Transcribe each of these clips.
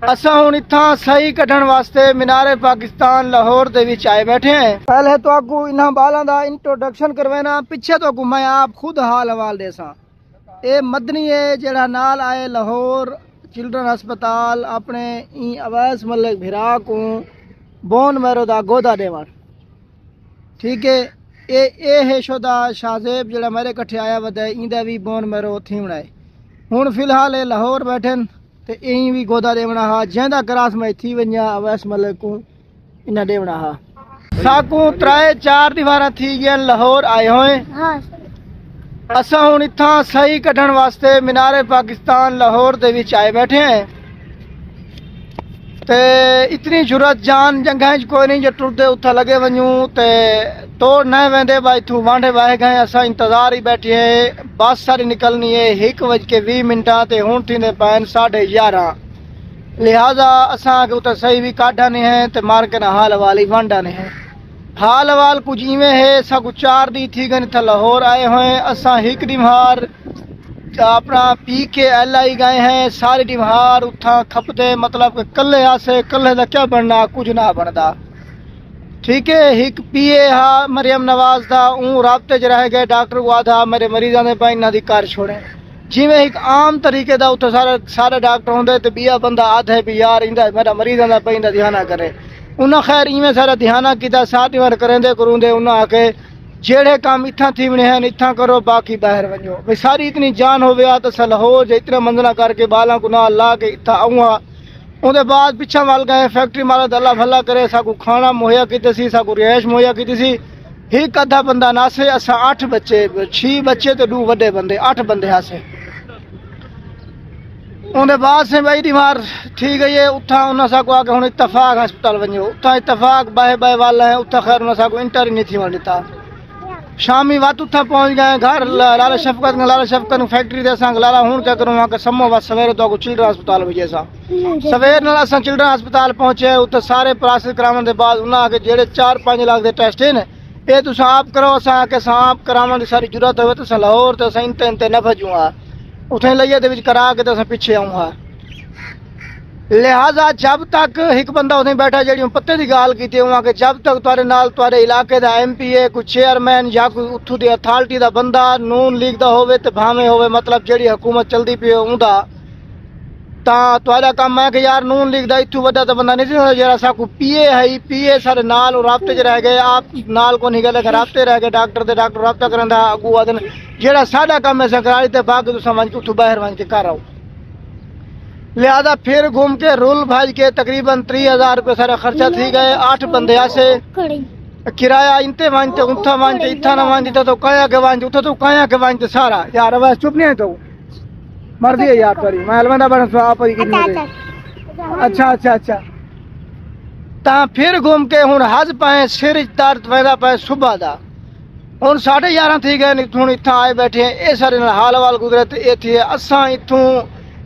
असां हुण इत्थां सही कढण वास्ते मीनारे पाकिस्तान लाहौर दे विच आए बैठे हैं। पहले तो आपको इन्हां बालां दा इंट्रोडक्शन करवाना, पिछे तो मैं आप खुद हाल हवाल देसां। ये मदनी है जेड़ा नाल आए लाहौर चिल्ड्रन हस्पताल अपने ई अवैस मलिक भिरा को बोन मैरो दा गोदा देवण। ठीक है, ये है शोदा शाहजेब जेड़ा मेरे कट्ठे आया वदा इंदा भी बोन मैरो थीवणा है। हुण फिलहाल ये लाहौर बैठन ते यही भी गोदा देवना हा, जैदा करास में थी वञा अवैस मलिक को इन्हें देवना हा। साकू 3-4 दीवारा थी गया लाहौर आए हुए। असां हुण इत्थां सही कढण वास्ते मीनारे पाकिस्तान लाहौर दे विच आए बैठे हैं। ते इतनी जुरत जान जंगह कोई नहीं जो टुरदे उथा लगे वञूं ते तोड़ न वेंदे भाई तू वांडे वाहे गए। असां इंतजार ही बैठे हैं, बस सारी निकलनी है 1:20 ते हुण थींदे पैन 11:30। लिहाजा असां के उते सही भी काढ़ा नहीं है ते मार के ना हाल वाल ही वांडा नहीं है। हाल वाल कुछ इवें है, सगु 4 दी थी गए इत्थे लाहौर आए हुए। असां 1 डिमहार अपना पी के LI गए हैं, सारे डिमहार उथा खपते, मतलब कल्ले आसे कल्ले दा क्या बनना, कुछ ना बनता। ठीक है, एक PA हा मरियम नवाज दा ऊँ राबते च रह गए। डॉक्टर को आधा मेरे मरीजा ने भाई इन्हों की घर छोड़े। जिमें एक आम तरीके का उत्थे सारे डॉक्टर होंगे तो बिया बंदा आधा भी यार इंदा मेरा मरीजा का भाई ध्यान करे। उन्हें खैर इवें सारा ध्यान किया, साथ बार करेंदे करूंदे उन्हें आके जेड़े काम इत्थां थीवने हैं इत्थां करो, बाकी बाहर वञो। भाई सारी इतनी जान हो गया तो लाहौर जो इतने मंजिला करके बालों को ना ला के इत्थां आऊँगा। उनके बाद पिछा वाल गए फैक्ट्री मारा अल्लाह भला करे, साकू खाना मुहैया की सी, साकू रिहाइश मुहैया की सी। एक अद्धा बंदा नासे, असा 8 बच्चे, 6 बच्चे तो 2 वड्डे बंदे, 8 बंदे हासे। उनके बाद से भाई बीमार थी गई है। उठा उन्हें साकू आके हूँ इतफाक हस्पताल वञो, उतना इतफाक बाहे बाहे वाला है उतना खैर उन्हें साकू इंटर ही नहीं थी वञ ॾिता। शामी वात उथा पहुंच गए घर लाला शफकत फैक्ट्री दे संग लाला हूं क्या करूं वहां के समो वा सवेरे तो चिल्ड्रन हस्पताल भेजे सा। सवेर नाल असां चिल्ड्रन हस्पताल पहुंचे, उत्ते सारे प्रोसेस करावन दे बाद उन्हां के जेड़े 4-5 लाख दे टेस्ट हैं ये तुसां आप करो। असां के सांप करावन दी सारी जरूरत होवे तो लाहौर ते असां इंते न भजूंगा, उथे लइए दे विच करा के तो असां पीछे आऊंगा। लिहाजा जब तक एक बंदा उन्हें बैठा जी पत्ते की गाल की वहाँ के जब तक तुहारे नाल तुहारे इलाके का MPA कोई चेयरमैन या कोई उथू की अथॉरिटी का बंदा नून लीग का होवे ते भावें होवे, मतलब जेड़ी हुकूमत चलती पई उंदा तुहारा काम है कि यार नून लीग का इतू वड्डा तो बंदा नहीं सी जरा साकू PA है। PA सारे नाल राबते च रह गए, आप नाल को नहीं गए राबते रह गए। डॉक्टर राबता करंदा अगू आदन जेड़ा साडा काम है सरकारी ते बाकी तुसां वंज उथू बाहर वंज के कर आओ। लिहाजा फिर घूम के रूल भाज के तकरीबन 30,000 रुपये सारा खर्चा थी गए। 8 बंदे आसे किराया इंते वांजते उथा वांजते इत्था ना वांजते तो काया के वांजते उथा तो काया के वांजते सारा यार बस चुप नहीं है तो मर्जी है यार परी मैं अलवंदा बन आप ही अच्छा ता फिर घूम के हुन हज पाए सिर दर्द पैदा पाए सुबह दा हुन 11:30 थी गए। हुन इत्था आए बैठे हैं, ये सारे हाल वाल गुजरे ते ये थी असां इत्थों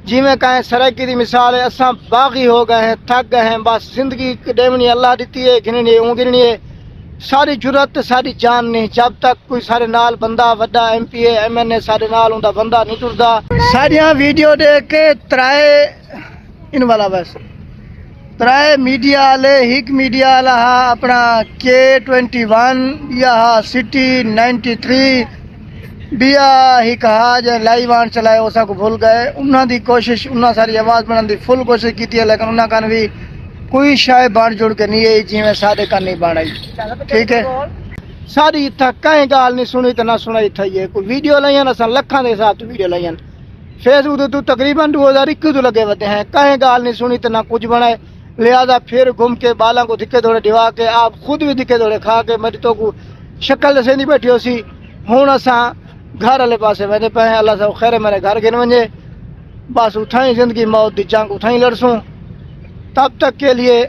जिमें कहें सराकी की मिसाल है, असां बागी हो गए हैं, थक गए हैं। बस जिंदगी डेवनी अल्लाह दी है, गिननी है गिननी है, सारी जुरत सारी जान नहीं। जब तक कोई सारे नाल बंदा वड्डा MPA MNA सारे नाल उनका बंदा नहीं टुरदा। सारिया वीडियो देख के त्राए इन वाला बस त्राए मीडिया वाले एक मीडिया वाला हा अपना K21 या हा सिटी 93 बिया ही कहा जो लाइव आन चलाए उसा को भूल गए। उन्होंने कोशिश उन्हें सारी आवाज़ बनाने की फुल कोशिश की है, लेकिन उन्होंने कन भी कोई शायद बन जुड़ के नहीं आई जिमें सादे कन नहीं बनाई। ठीक है, सारी इतना कहीं गाल नहीं सुनी तो ना सुनाई था। ये कोई वीडियो लाइन अस लखा के हिसाब से वीडियो लाइन फेसबुक तो तकरीबन 2021 तो लगे वते हैं, कहीं गाल नहीं सुनी तो ना कुछ बनाए। लिहाजा फिर घूम के बालों को धिक्के दौड़े दिवा के आप खुद भी धिक्के दौड़े खा के मेरी तो को शक्ल दसे नहीं बैठी हो सी। हूँ असा घर वाले पास वेंदे पे अल्लाह सब खैर मेरे घर गिन वजे, बस उठा ही जिंदगी मौत की जंग उठा ही लड़सूँ। तब तक के लिए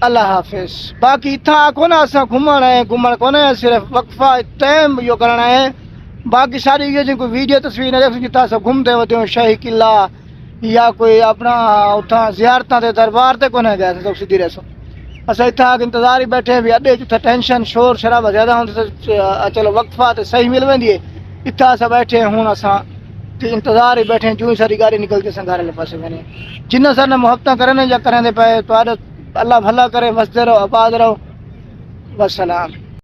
अल्लाह हाफिज। बाकी इतना आखो ना असा घूमना है, घूमन को ना सिर्फ वक्फा टाइम यो करना है। बाकी सारी ये जिनको वीडियो तस्वीर जितना सब घूमते होते हो शाही किला या कोई अपना उठा जियारत के दरबार से को गए सब सीधी रसो। अस इतना इंतजार ही बैठे भी अड्डे जिते टेंशन शोर शराबा ज्यादा होंगे तो चलो वक्फा तो सही मिल वेंदी है। इतना अस बैठे हूँ असा ते इंतजार ही बैठे जो ही सारी गाड़ी निकलती संघारे वाले पास मैंने जिन्ना सर ने मोहब्बत करे या करें दे पे तो अल्लाह भला करे, बसते रहो, आबाद रहो, बस सलाम।